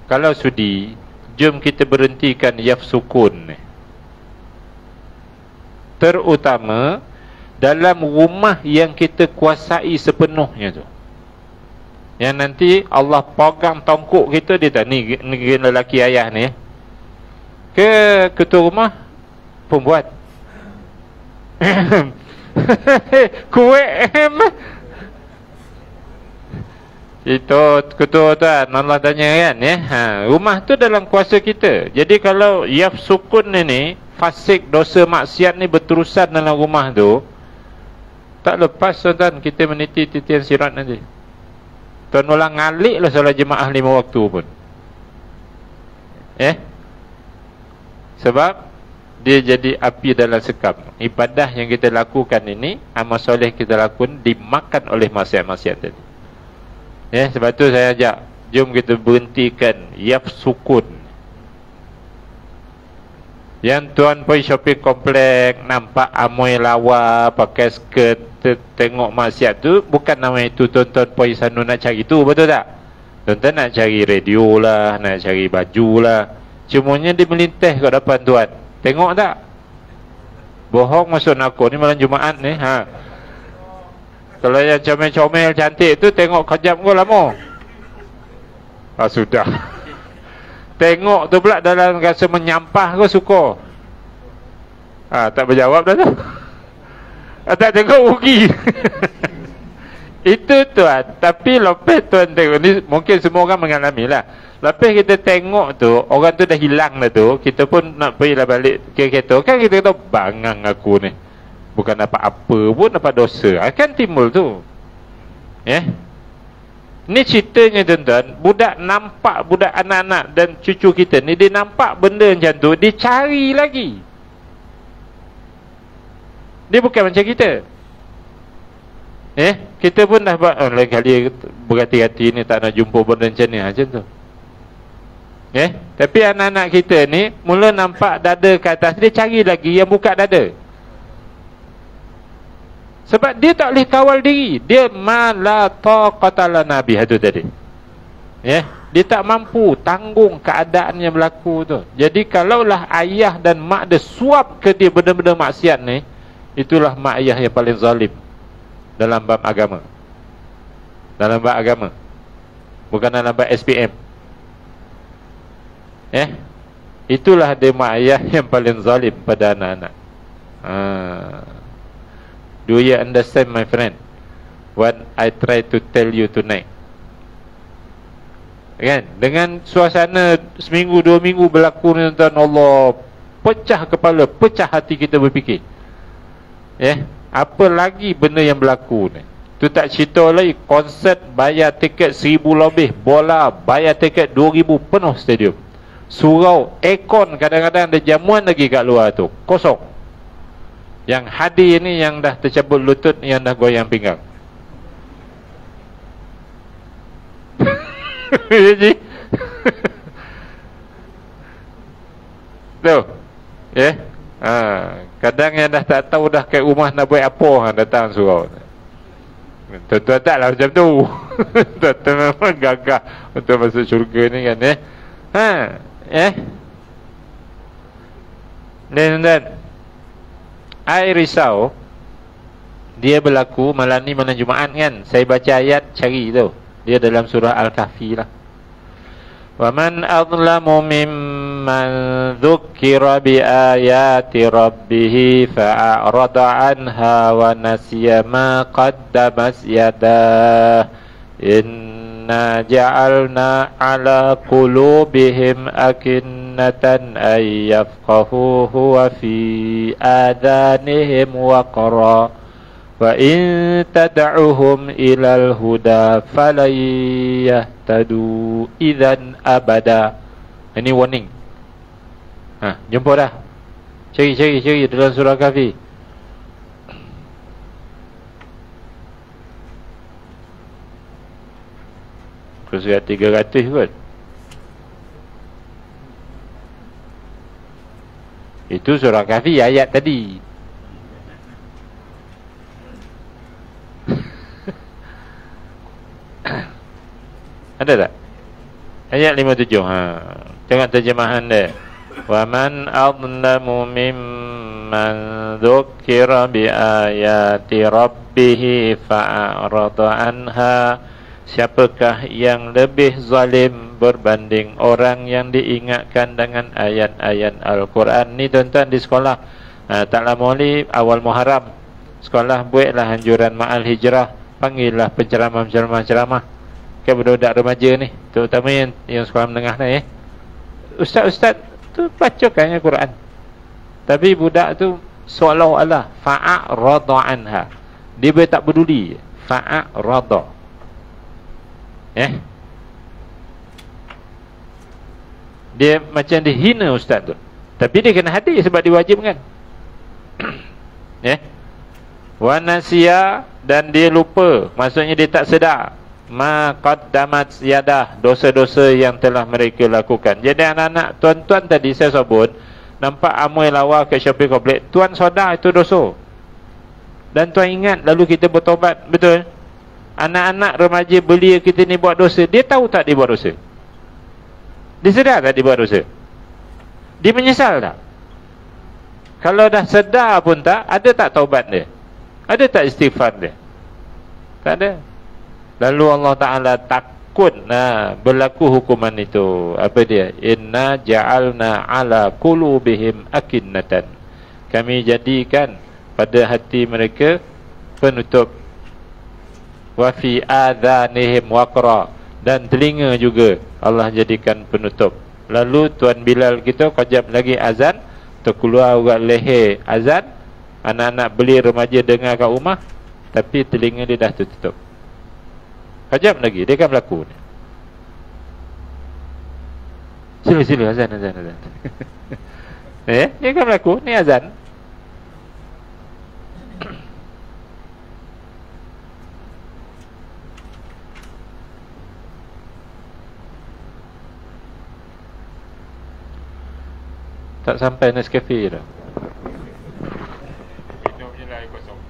Kalau sudi, jom kita berhentikan yafsukun ni. Terutama dalam rumah yang kita kuasai sepenuhnya tu. Yang nanti Allah pegang tongkuk kita, dia tak ni lelaki ayah ni ke ketua rumah pembuat kuek itu ketua tuan Allah tanya kan rumah tu dalam kuasa kita. Jadi kalau yafsukun ni, fasik dosa maksiat ni berterusan dalam rumah tu, tak lepas tuan kita meniti titian sirat nanti. Tuan ulang ngalik lah solat jemaah 5 waktu pun. Sebab dia jadi api dalam sekam. Ibadah yang kita lakukan ini, amal soleh kita lakukan, dimakan oleh maksiat-maksiat tadi. Sebab tu saya ajak, jom kita berhentikan yafsukun. Yang tuan pergi shopping komplek, nampak amoy lawa, pakai skirt, tengok maksiat tu, bukan nama itu tuan-tuan pergi sana nak cari tu, betul tak? Tuan-tuan nak cari radio lah, nak cari baju lah. Cumanya dia melintas kat depan tuan. Tengok tak? Bohong masuk aku ni malam Jumaat ni. Kalau yang comel-comel cantik tu, tengok kejap kau lama. Sudah. Tengok tu pula dalam rasa menyampah kau suka. Tak berjawab dah tu. Tak tengok rugi. Itu tuan. Tapi lepas tuan tengok ni, mungkin semua orang mengalami lah. Lepas kita tengok tu, orang tu dah hilang dah tu, kita pun nak pergi lah balik ke kereta. Kan kita kata, bangang aku ni, bukan dapat apa pun, dapat dosa. Kan timbul tu. Ni ceritanya tuan-tuan, budak nampak, budak anak-anak dan cucu kita ni, dia nampak benda macam tu, dia cari lagi. Dia bukan macam kita. Kita pun dah lain kali berhati-hati ni, tak nak jumpa benda macam ni, macam tu. Tapi anak-anak kita ni, mula nampak dada ke atas, dia cari lagi yang buka dada. Sebab dia tak boleh kawal diri. Dia mala taqata lana biha tu tadi. Dia tak mampu tanggung keadaan yang berlaku tu. Jadi kalaulah ayah dan mak dia suap ke dia benda-benda maksiat ni, itulah mak ayah yang paling zalim. dalam bab agama. Dalam bab agama, bukan dalam bab SPM. Itulah dia mak ayah yang paling zalim pada anak-anak. Do you understand, my friend, what I try to tell you tonight? Kan? Dengan suasana seminggu 2 minggu berlaku ni, tuan Allah, pecah kepala, pecah hati kita berfikir. Apa lagi benda yang berlaku ni? Tu tak cerita lagi konsert bayar tiket 1,000 lebih, bola bayar tiket 2,000, penuh stadium. Surau, aircon kadang-kadang ada jamuan lagi kat luar tu, kosong. Yang hadir ni yang dah tercabut lutut, yang dah goyang pinggang. Jadi tu kadang yang dah tak tahu dah kat rumah nak buat apa, datang surau. Tuan-tuan taklah macam tu. Tuan-tuan memang gagah untuk masuk syurga ni kan. Dan I risau dia berlaku malam ni, malam Jumaat kan. Saya baca ayat, cari tu, dia dalam surah Al-Kahfi lah. Wa man adlamu mimman dhukkira bi ayati rabbih fa'arada anha wa nasiya ma qaddamat yadah inna ja'alna ala qulubihim akinnatan ay yafqahuhu wa fi adanihim waqra wa in tad'uhum ilal huda falan yahtadu idzan abada. Ini warning. Jumpa dah. Cari dalam surah Kahfi. Surat 300 kot. Itu surah Kahfi ayat tadi. Ada tak? Ayat 57. Tengok terjemahan dia. Wa man adlamu mimman dzukira bi ayati rabbih fa'arada anha. Siapakah yang lebih zalim berbanding orang yang diingatkan dengan ayat-ayat Al-Quran? Ni tuan-tuan di sekolah, tak lama ni awal Muharram, sekolah buatlah anjuran ma'al hijrah. Panggillah penceramah-penceramah ke budak-budak remaja ni, terutama yang sekolah menengah ni. Ustaz-ustaz tu bacakan Al-Quran, tapi budak tu seolah-olah fa'arada anha, dia boleh tak peduli. Fa'arada, dia macam dihina ustaz tu, tapi dia kena hadir sebab diwajibkan. Wa nasiya, dan dia lupa, maksudnya dia tak sedar. Ma qaddamat yadah, dosa-dosa yang telah mereka lakukan. Jadi anak-anak tuan-tuan tadi saya sebut, nampak amoi lawa ke shopping complex, tuan sedar itu dosa dan tuan ingat, lalu kita bertobat. Betul? Anak-anak remaja belia kita ni buat dosa, dia tahu tak dia buat dosa? Dia sedar tak dia buat dosa? Dia menyesal tak? Kalau dah sedar pun tak, ada tak taubat dia? Ada tak istighfar dia? Tak ada. Lalu Allah Ta'ala takut berlaku hukuman itu. Apa dia? Inna ja'alna ala qulubihim akinnatan. Kami jadikan pada hati mereka penutup. Wa fi adhanihim waqra, dan telinga juga Allah jadikan penutup. Lalu Tuan Bilal kita kejap lagi azan, terkeluar urat leher azan, anak-anak beli remaja dengar kat rumah, tapi telinga dia dah tertutup. Kejap lagi dia akan berlaku. Sila azan. Dia akan berlaku. Ni azan. Tak sampai Nescafe dah. Minum je lah air kosong.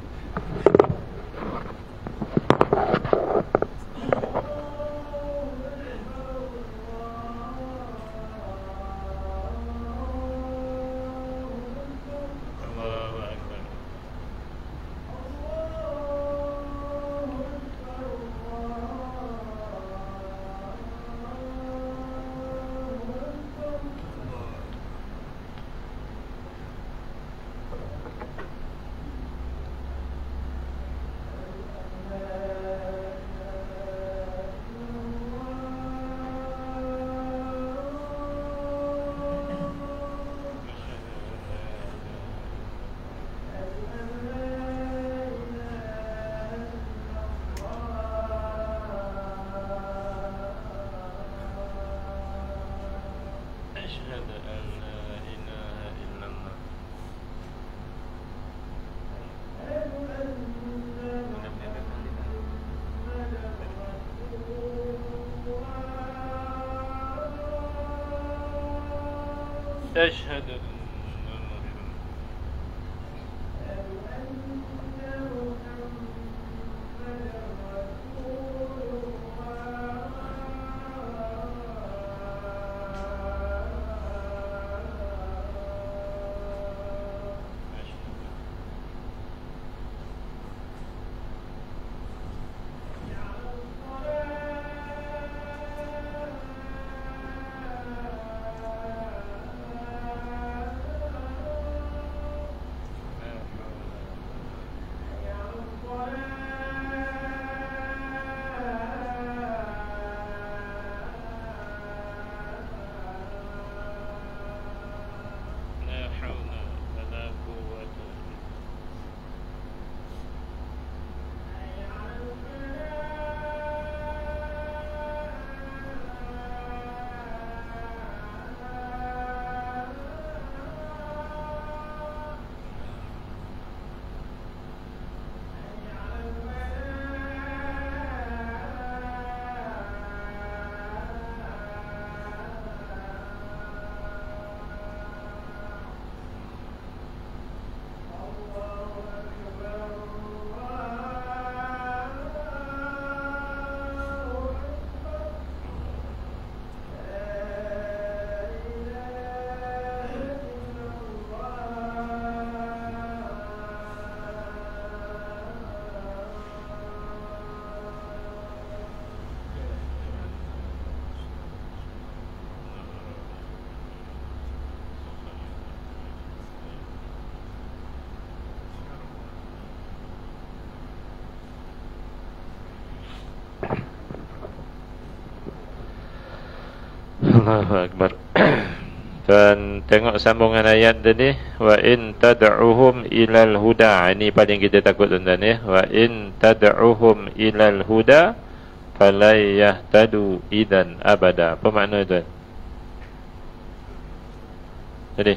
Allahu Akbar. Dan tengok sambungan ayat tadi, wa in tad'uhum ilal huda. Ini paling kita takut tuan-tuan ya. Wa in tad'uhum ilal huda fala yahtadu idan abada. Apa makna tuan? Tadi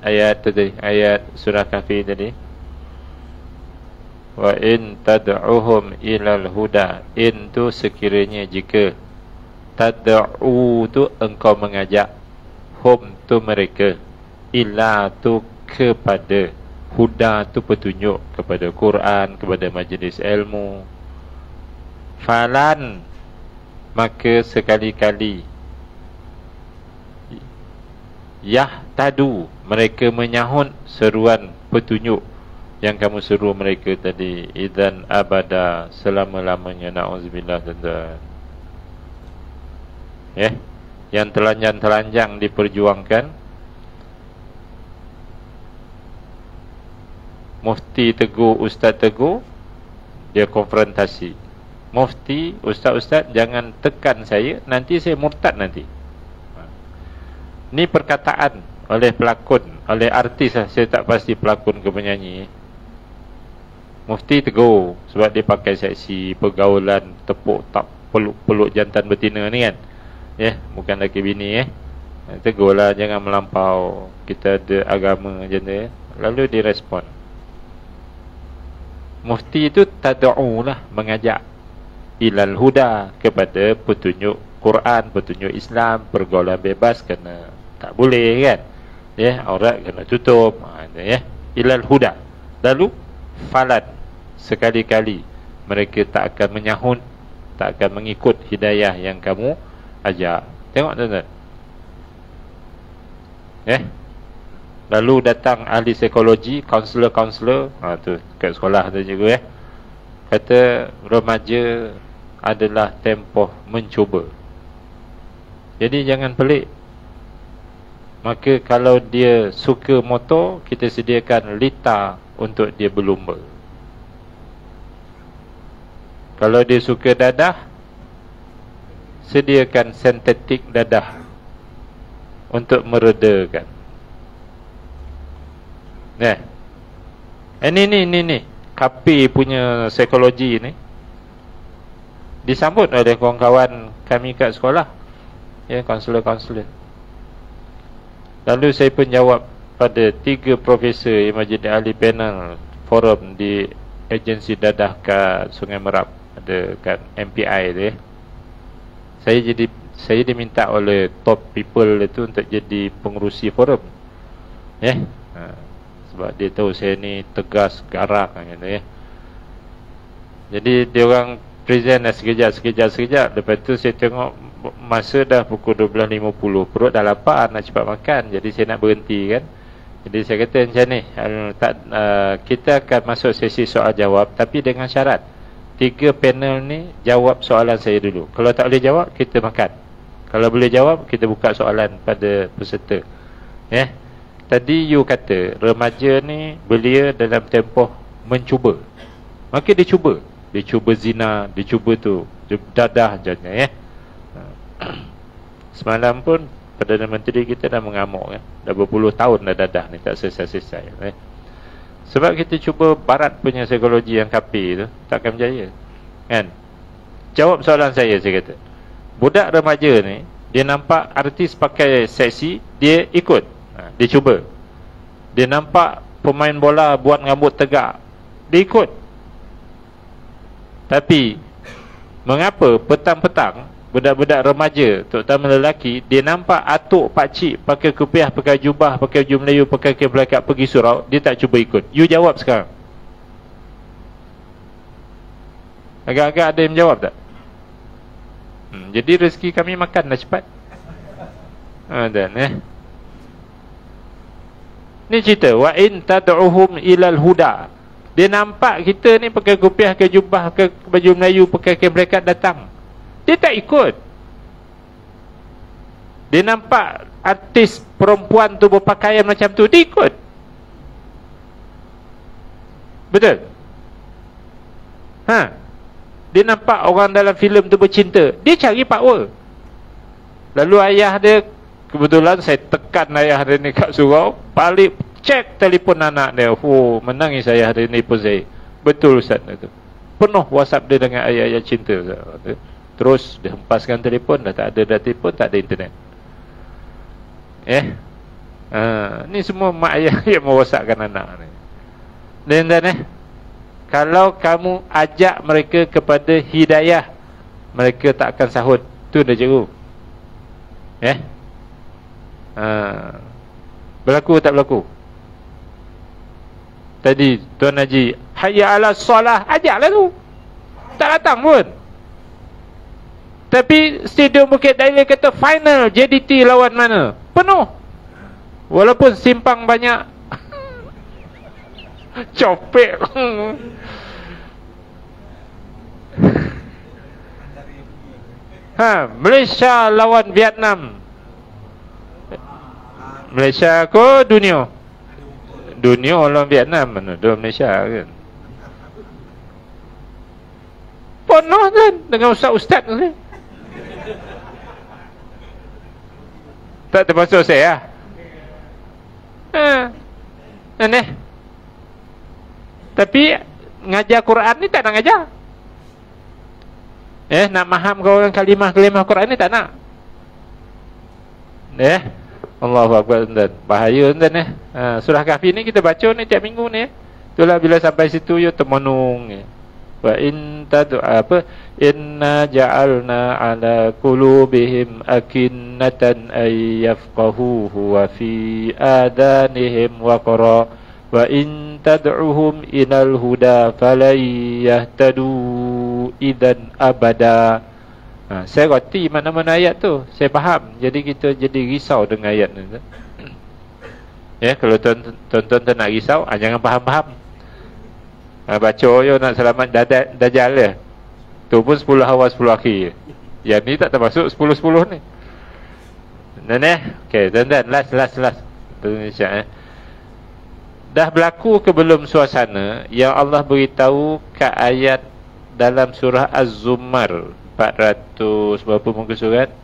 ayat tadi, ayat surah Kahfi tadi. Wa in tad'uhum ilal huda. In tu sekiranya jika, tad'u tu engkau mengajak, hum tu mereka, ila tu kepada, huda tu petunjuk, kepada Quran, kepada majlis ilmu. Falan, maka sekali-kali, yahtadu, mereka menyahut seruan petunjuk yang kamu seru mereka tadi, idzan abada, selama-lamanya. Na'udzubillah tuan-tuan. Yang telanjang-telanjang diperjuangkan, mufti tegur, ustaz tegur, dia konfrontasi. Mufti, ustaz-ustaz jangan tekan saya, nanti saya murtad nanti. Ni perkataan oleh pelakon, oleh artis lah, saya tak pasti pelakon ke penyanyi. Mufti tegur sebab dia pakai seksi, pergaulan, tepuk tak, peluk-peluk jantan betina ni kan. Bukan laki bini tegurlah, jangan melampau, kita ada agama macam tu. Lalu direspon. Mufti itu tad'u lah, mengajak, ilal huda, kepada petunjuk Quran, petunjuk Islam, pergaulan bebas kena tak boleh kan. Aurat kena tutup. Ilal huda. Lalu falan, sekali-kali mereka tak akan menyahut, tak akan mengikut hidayah yang kamu ajak. Tengok tuan-tuan. Lalu datang ahli psikologi, kaunselor-kaunselor, tu kat sekolah tu juga kata remaja adalah tempoh mencuba. Jadi jangan pelik. Maka kalau dia suka motor, kita sediakan lita untuk dia berlumba. Kalau dia suka dadah, sediakan sintetik dadah untuk meredakan. Ini Kapi punya psikologi ni disambut oleh kawan-kawan kami kat sekolah, kaunselor-kaunselor. Lalu saya pun jawab pada 3 profesor yang menjadi ahli panel forum di agensi dadah kat Sungai Merap, ada kat MPI tu. Saya diminta oleh top people itu untuk jadi pengerusi forum. Sebab dia tahu saya ni tegas, garang gitu. Jadi dia orang present dah sekejap. Lepas tu saya tengok masa dah pukul 12.50, perut dah lapar, nak cepat makan. Jadi saya nak berhenti kan. Jadi saya kata macam ni, kita akan masuk sesi soal jawab, tapi dengan syarat 3 panel ni jawab soalan saya dulu. Kalau tak boleh jawab, kita makan. Kalau boleh jawab, kita buka soalan pada peserta. Tadi you kata remaja ni belia dalam tempoh mencuba. Maka dia cuba. Dia cuba zina, dia cuba tu, dia dadah jadinya. Semalam pun Perdana Menteri kita dah mengamuk kan. Dah berpuluh tahun dah dadah ni, tak selesai-selesai. Sebab kita cuba barat punya psikologi yang kapi tu, takkan berjaya kan. Jawab soalan saya kata, budak remaja ni, dia nampak artis pakai seksi, dia ikut, dia cuba. Dia nampak pemain bola buat rambut tegak, dia ikut. Tapi mengapa petang-petang budak-budak remaja, terutama lelaki, dia nampak atuk pakcik pakai kupiah, pakai jubah, pakai baju Melayu, pakai kain pelakat pergi surau, dia tak cuba ikut? You jawab sekarang. Agak-agak ada yang jawab tak? Jadi rezeki kami makan dah cepat. Ni cerita wa in tad'uhum ilal huda. Dia nampak kita ni pakai kupiah, pakai jubah, pakai baju Melayu, pakai kain pelakat datang, dia tak ikut. Dia nampak artis perempuan tu berpakaian macam tu, dia ikut. Betul? Dia nampak orang dalam filem tu bercinta, dia cari power. Lalu ayah dia, kebetulan saya tekan ayah dia ni kat surau, balik cek telefon anak dia. Oh, menangis ayah dia ni pun saya. Betul Ustaz itu. Penuh WhatsApp dia dengan ayat-ayat cinta. Terus dia hempaskan telefon, dah tak ada telefon, tak ada internet. Ni semua mak ayah yang mewasakkan anak ni. Dan kalau kamu ajak mereka kepada hidayah, mereka tak akan sahut. Tu dah cikgu. Berlaku tak berlaku? Tadi Tuan Haji, hayya ala solah, ajaklah tu. Tak datang pun. Tapi Stadium Bukit Dailin kata final JDT lawan mana? Penuh. Walaupun simpang banyak. Copek. Malaysia lawan Vietnam. Malaysia ke dunia? Dunia lawan Vietnam, mana ada Malaysia kan? Penuh kan dengan ustaz-ustaz ni. Tak termasuk saya. Tapi ngajar Quran ni tak nak ngajar. Nak faham kau orang kalimah-kalimah Quran ni tak nak. Allahu Akbar tuan. Bahaya tuan surah Kahfi ni kita baca ni tiap minggu ni. Itulah bila sampai situ you termenung. Wa in inna ja'alna ala qulubihim akinnatan ay yafqahuhu wa fi adanihim waqra wa in tad'uhum ilal huda falan yahtadu idan abada. Saya reti mana-mana ayat tu, saya faham. Jadi kita jadi risau dengan ayat ni. Kalau tuan-tuan nak risau, jangan faham-faham. Baca yo nak selamat Dajjal dia. Tu pun 10 awal 10 akhir. Yang ni tak termasuk 10-10 ni. Okey, dan last Indonesia. Dah berlaku ke belum suasana yang Allah beritahu kat ayat dalam surah Az-Zumar 400 berapa muka surat?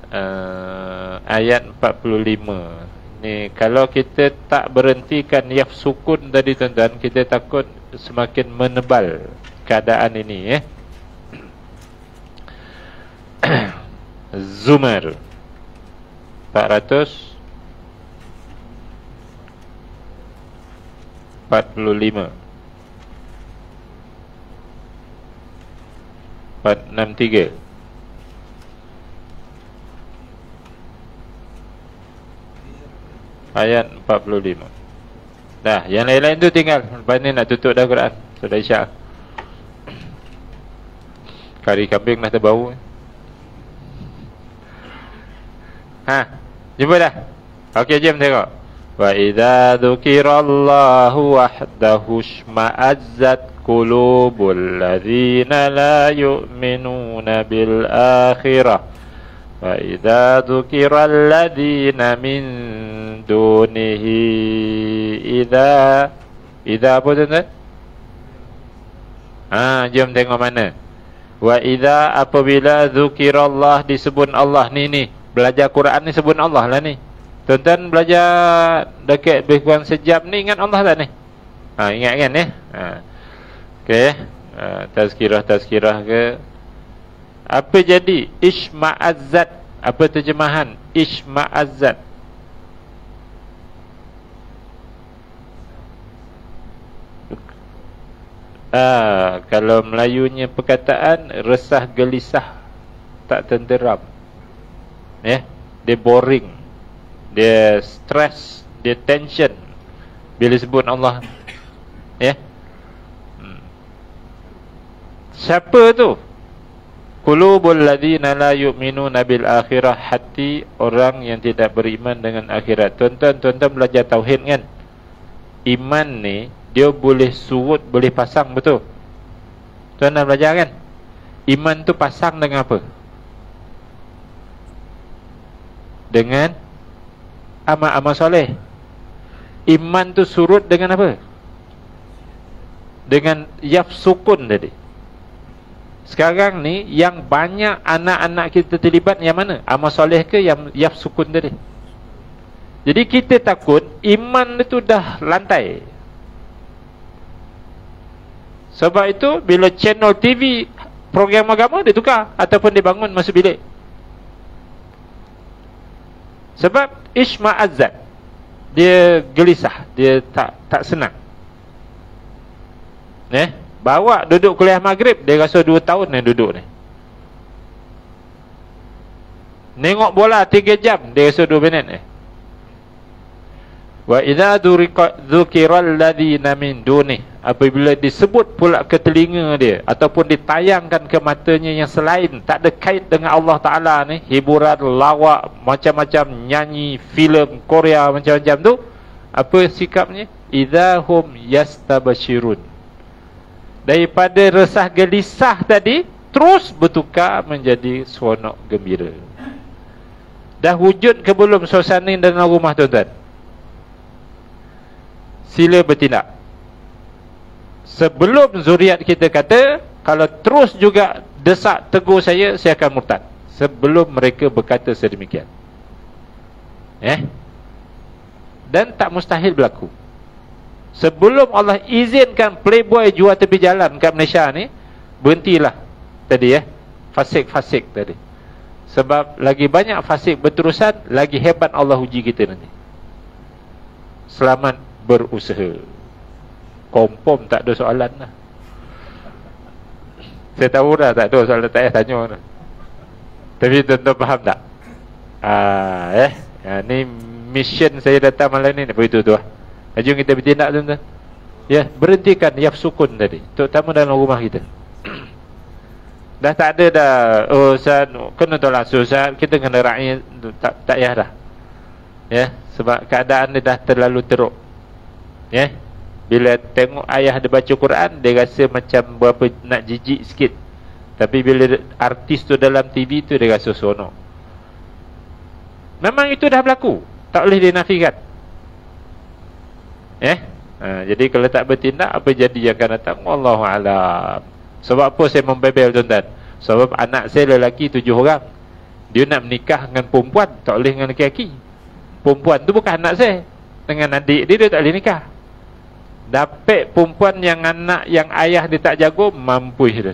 Ayat 45. Ni kalau kita tak berhentikan yafsukun tadi tuan-tuan, kita takut semakin menebal keadaan ini. Zumar 445 463 ayat 45. Dah, yang lain-lain tu tinggal. Lepas ni nak tutup dah Quran. Sudah Isyak. Kari kambing dah terbau. Jumpa dah. Okey, jom tengok. Wa idza dzukirallahu wahdahu shma'azzat qulubul ladzina la yu'minuna bil akhirah. Wa idza dzukiral ladzina min dunihi idza apa tuan-tuan? Jom tengok mana. Wa idza apabila dzukirallah disebut Allah ni belajar Quran ni sebut Allah lah ni. Tuan-tuan belajar dekat lebih kurang sejam ni ingat Allah tak ni? Ingat kan okey. Tazkirah ke? Apa jadi isma'azzat? Apa terjemahan isma'azzat? Kalau Melayunya perkataan resah gelisah, tak tenteram. Dia boring, dia stress, dia tension bila sebut Allah. Siapa tu? Qulubul ladzina la yu'minuna bil akhirah, hati orang yang tidak beriman dengan akhirat. Tuan-tuan belajar tauhid kan? Iman ni dia boleh surut, boleh pasang, betul? Tuan dah belajar kan? Iman tu pasang dengan apa? Dengan amal-amal soleh. Iman tu surut dengan apa? Dengan yafsukun tadi. Sekarang ni yang banyak anak-anak kita terlibat yang mana? Amal soleh ke yang sukun tadi? Jadi kita takut iman itu dah lantai. Sebab itu bila channel TV program agama dia tukar ataupun dia bangun masuk bilik. Sebab isma'azzat, dia gelisah, dia tak senang. Bawa duduk kuliah maghrib, dia rasa 2 tahun yang duduk ni. Nengok bola 3 jam, dia rasa 2 minit ni. Wa idza dzukiral ladzina min dunih, apabila disebut pula ke telinga dia ataupun ditayangkan ke matanya yang selain, tak ada kait dengan Allah Ta'ala ni, hiburan, lawak, macam-macam, nyanyi, filem Korea macam-macam tu, apa sikapnya? Idzahum yastabashirun, daripada resah gelisah tadi terus bertukar menjadi seronok gembira. Dah wujud ke belum suasana dalam rumah tuan-tuan? Sila bertindak. Sebelum zuriat kita kata, kalau terus juga desak tegur saya akan murtad. Sebelum mereka berkata sedemikian. Dan tak mustahil berlaku. Sebelum Allah izinkan playboy jual tepi jalan kat Malaysia ni, berhentilah tadi fasik-fasik tadi. Sebab lagi banyak fasik berterusan, lagi hebat Allah uji kita nanti. Selamat berusaha. Kompom tak ada soalan lah. Saya tahu dah tak ada soalan, tak payah tanya dah. Tapi tuan-tuan faham tak? Ni mission saya datang malam ni begitu tu lah. Jom kita bertindak tuan-tuan. Berhentikan yafsukun tadi, terutama dalam rumah kita. Dah tak ada dah, Ustaz kena tolak Ustaz, kita kena rakyat, tak payah dah. Sebab keadaan dia dah terlalu teruk. Bila tengok ayah dia baca Quran, dia rasa macam berapa nak jijik sikit. Tapi bila artis tu dalam TV tu, dia rasa seronok. Memang itu dah berlaku, tak boleh dinafikan. Jadi kalau tak bertindak, apa jadi yang akan datang? Wallahu a'lam. Sebab apa saya membebel tuan-tuan? Sebab anak saya lelaki 7 orang. Dia nak menikah dengan perempuan, tak boleh dengan lelaki. Perempuan tu bukan anak saya. Dengan adik dia tak boleh nikah. Dapat perempuan yang anak, yang ayah dia tak jago, mampus dia.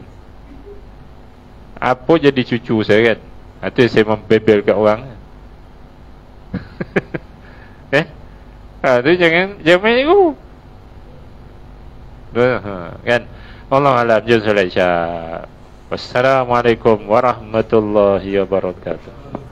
Apa jadi cucu saya kan? Itu saya membebel kat orang. Tu jangan main cikgu. Kan? Allah alam jazal Aisyah. Wassalamualaikum warahmatullahi wabarakatuh.